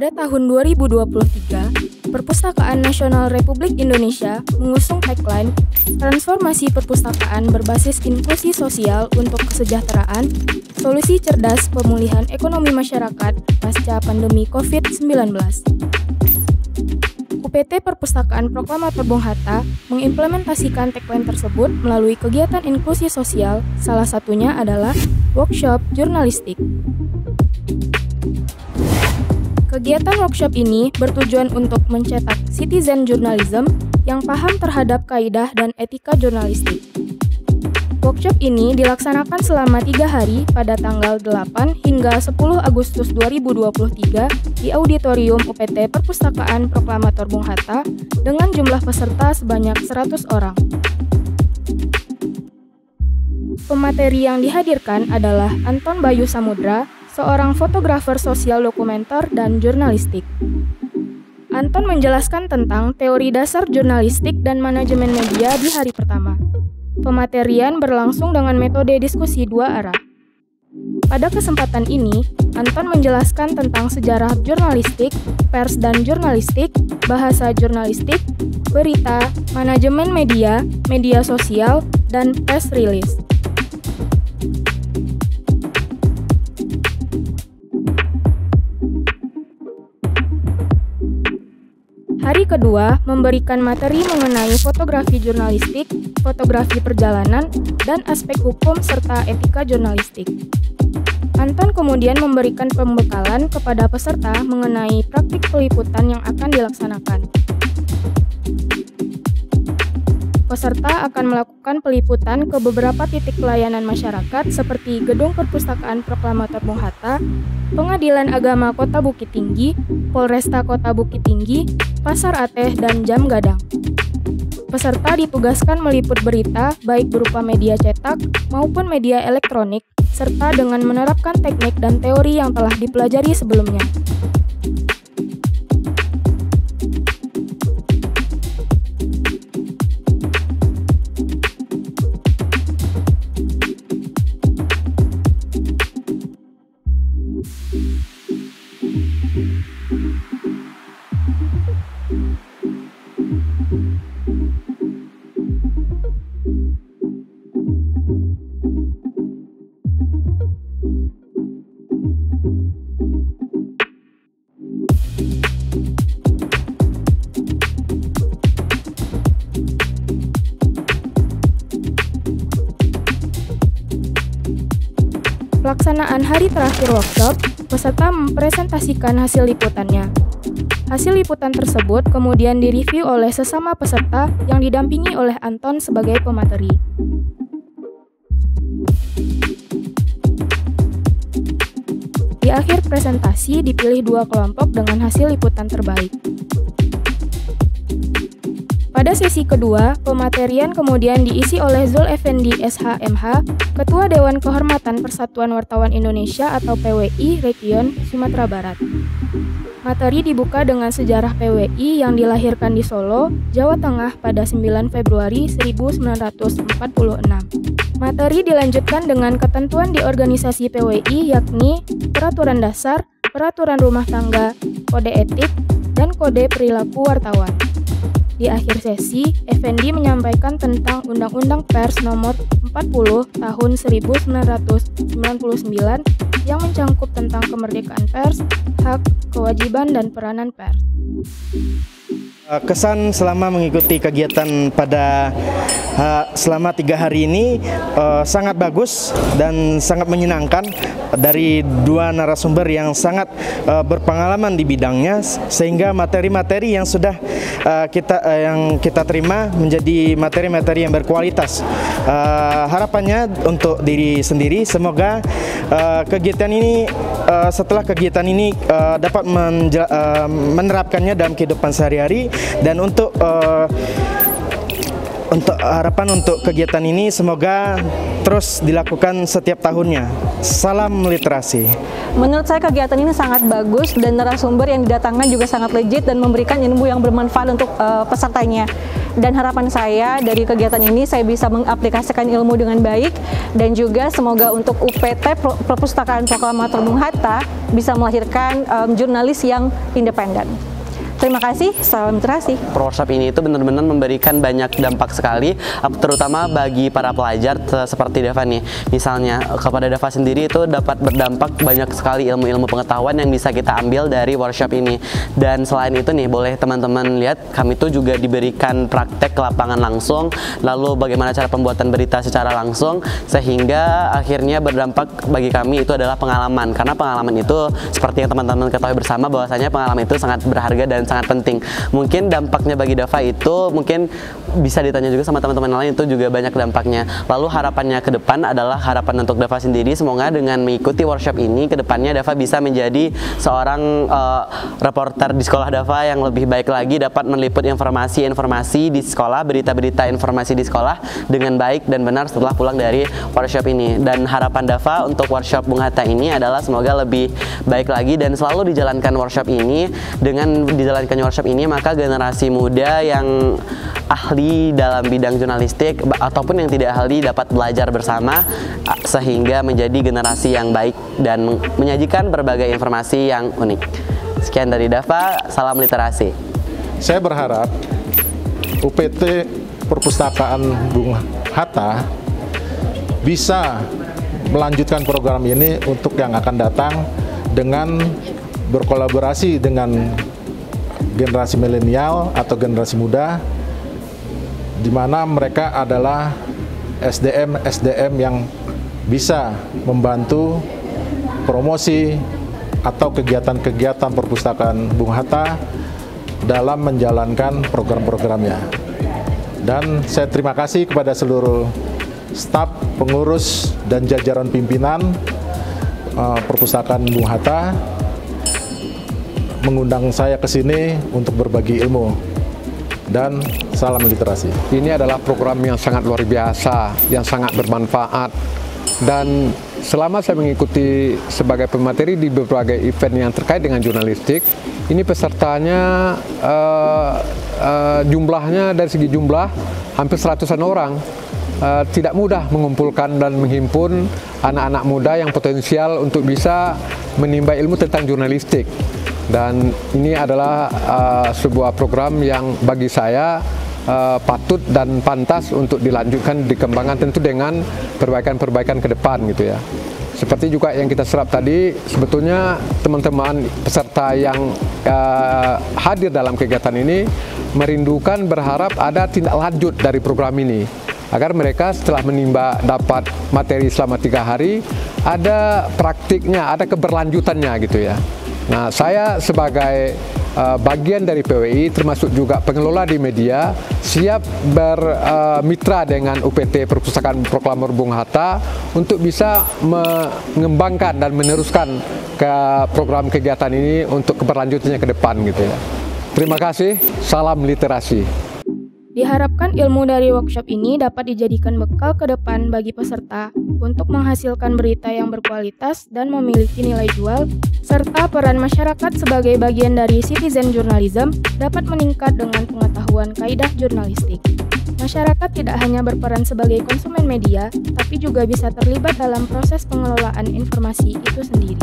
Pada tahun 2023, Perpustakaan Nasional Republik Indonesia mengusung tagline Transformasi Perpustakaan Berbasis Inklusi Sosial untuk Kesejahteraan, Solusi Cerdas Pemulihan Ekonomi Masyarakat Pasca Pandemi COVID-19. UPT Perpustakaan Proklamator Bung Hatta mengimplementasikan tagline tersebut melalui kegiatan inklusi sosial, salah satunya adalah workshop jurnalistik. Kegiatan workshop ini bertujuan untuk mencetak citizen journalism yang paham terhadap kaidah dan etika jurnalistik. Workshop ini dilaksanakan selama 3 hari pada tanggal 8 hingga 10 Agustus 2023 di Auditorium UPT Perpustakaan Proklamator Bung Hatta dengan jumlah peserta sebanyak 100 orang. Pemateri yang dihadirkan adalah Anton Bayu Samudra, seorang fotografer sosial dokumenter dan jurnalistik. Anton menjelaskan tentang teori dasar jurnalistik dan manajemen media di hari pertama. Pematerian berlangsung dengan metode diskusi 2 arah. Pada kesempatan ini, Anton menjelaskan tentang sejarah jurnalistik, pers dan jurnalistik, bahasa jurnalistik, berita, manajemen media, media sosial, dan press release. Hari kedua memberikan materi mengenai fotografi jurnalistik, fotografi perjalanan, dan aspek hukum serta etika jurnalistik. Anton kemudian memberikan pembekalan kepada peserta mengenai praktik peliputan yang akan dilaksanakan. Peserta akan melakukan peliputan ke beberapa titik pelayanan masyarakat seperti Gedung Perpustakaan Proklamator Bung Hatta, Pengadilan Agama Kota Bukit Tinggi, Polresta Kota Bukit Tinggi, Pasar Ateh, dan Jam Gadang. Peserta ditugaskan meliput berita baik berupa media cetak maupun media elektronik, serta dengan menerapkan teknik dan teori yang telah dipelajari sebelumnya. Pelaksanaan hari terakhir workshop, peserta mempresentasikan hasil liputannya. Hasil liputan tersebut kemudian direview oleh sesama peserta yang didampingi oleh Anton sebagai pemateri. Di akhir presentasi dipilih 2 kelompok dengan hasil liputan terbaik. Pada sesi kedua, pematerian kemudian diisi oleh Zul Effendi SH.MH, Ketua Dewan Kehormatan Persatuan Wartawan Indonesia atau PWI Region Sumatera Barat. Materi dibuka dengan sejarah PWI yang dilahirkan di Solo, Jawa Tengah pada 9 Februari 1946. Materi dilanjutkan dengan ketentuan di organisasi PWI yakni Peraturan Dasar, Peraturan Rumah Tangga, Kode Etik, dan Kode Perilaku Wartawan. Di akhir sesi, Effendi menyampaikan tentang Undang-Undang Pers Nomor 40 Tahun 1999 yang mencangkup tentang kemerdekaan pers, hak, kewajiban, dan peranan pers. Kesan selama mengikuti kegiatan pada selama 3 hari ini sangat bagus dan sangat menyenangkan dari 2 narasumber yang sangat berpengalaman di bidangnya, sehingga materi-materi yang sudah kita terima menjadi materi-materi yang berkualitas. Harapannya untuk diri sendiri, semoga kegiatan ini setelah kegiatan ini dapat menerapkannya dalam kehidupan sehari-hari, dan untuk Untuk harapan untuk kegiatan ini semoga terus dilakukan setiap tahunnya. Salam literasi. Menurut saya kegiatan ini sangat bagus dan narasumber yang didatangkan juga sangat legit dan memberikan ilmu yang bermanfaat untuk pesertanya. Dan harapan saya dari kegiatan ini saya bisa mengaplikasikan ilmu dengan baik, dan juga semoga untuk UPT Perpustakaan Proklamator Bung Hatta bisa melahirkan jurnalis yang independen. Terima kasih, salam literasi. Workshop ini itu benar-benar memberikan banyak dampak sekali, terutama bagi para pelajar seperti Dava nih. Misalnya kepada Dava sendiri itu dapat berdampak banyak sekali ilmu-ilmu pengetahuan yang bisa kita ambil dari workshop ini. Dan selain itu nih, boleh teman-teman lihat kami tuh juga diberikan praktek ke lapangan langsung, lalu bagaimana cara pembuatan berita secara langsung, sehingga akhirnya berdampak bagi kami itu adalah pengalaman. Karena pengalaman itu seperti yang teman-teman ketahui bersama, bahwasanya pengalaman itu sangat berharga dan sangat penting. Mungkin dampaknya bagi Dava itu mungkin bisa ditanya juga sama teman-teman lain, itu juga banyak dampaknya. Lalu harapannya ke depan adalah harapan untuk Dava sendiri, semoga dengan mengikuti workshop ini ke depannya Dava bisa menjadi seorang reporter di sekolah Dava yang lebih baik lagi, dapat meliput informasi-informasi di sekolah, berita-berita informasi di sekolah dengan baik dan benar setelah pulang dari workshop ini. Dan harapan Dava untuk workshop Bung Hatta ini adalah semoga lebih baik lagi dan selalu dijalankan workshop ini. Dengan dijalankannya workshop ini, maka generasi muda yang ahli dalam bidang jurnalistik ataupun yang tidak ahli dapat belajar bersama sehingga menjadi generasi yang baik dan menyajikan berbagai informasi yang unik. Sekian dari Dava, salam literasi. Saya berharap UPT Perpustakaan Bung Hatta bisa melanjutkan program ini untuk yang akan datang dengan berkolaborasi dengan generasi milenial atau generasi muda, di mana mereka adalah SDM yang bisa membantu promosi atau kegiatan-kegiatan perpustakaan Bung Hatta dalam menjalankan program-programnya. Dan saya terima kasih kepada seluruh staf, pengurus, dan jajaran pimpinan perpustakaan Bung Hatta mengundang saya ke sini untuk berbagi ilmu, dan salam literasi. Ini adalah program yang sangat luar biasa, yang sangat bermanfaat, dan selama saya mengikuti sebagai pemateri di berbagai event yang terkait dengan jurnalistik, ini pesertanya jumlahnya dari segi jumlah hampir 100-an orang. Tidak mudah mengumpulkan dan menghimpun anak-anak muda yang potensial untuk bisa menimba ilmu tentang jurnalistik. Dan ini adalah sebuah program yang bagi saya patut dan pantas untuk dilanjutkan, dikembangkan tentu dengan perbaikan-perbaikan ke depan gitu ya. Seperti juga yang kita serap tadi, sebetulnya teman-teman peserta yang hadir dalam kegiatan ini merindukan, berharap ada tindak lanjut dari program ini, agar mereka setelah menimba dapat materi selama 3 hari, ada praktiknya, ada keberlanjutannya gitu ya. Nah, saya sebagai bagian dari PWI, termasuk juga pengelola di media, siap bermitra dengan UPT Perpustakaan Proklamator Bung Hatta untuk bisa mengembangkan dan meneruskan ke program kegiatan ini untuk keberlanjutannya ke depan gitu ya. Terima kasih, salam literasi. Diharapkan ilmu dari workshop ini dapat dijadikan bekal ke depan bagi peserta untuk menghasilkan berita yang berkualitas dan memiliki nilai jual, serta peran masyarakat sebagai bagian dari citizen journalism dapat meningkat dengan pengetahuan kaidah jurnalistik. Masyarakat tidak hanya berperan sebagai konsumen media, tapi juga bisa terlibat dalam proses pengelolaan informasi itu sendiri.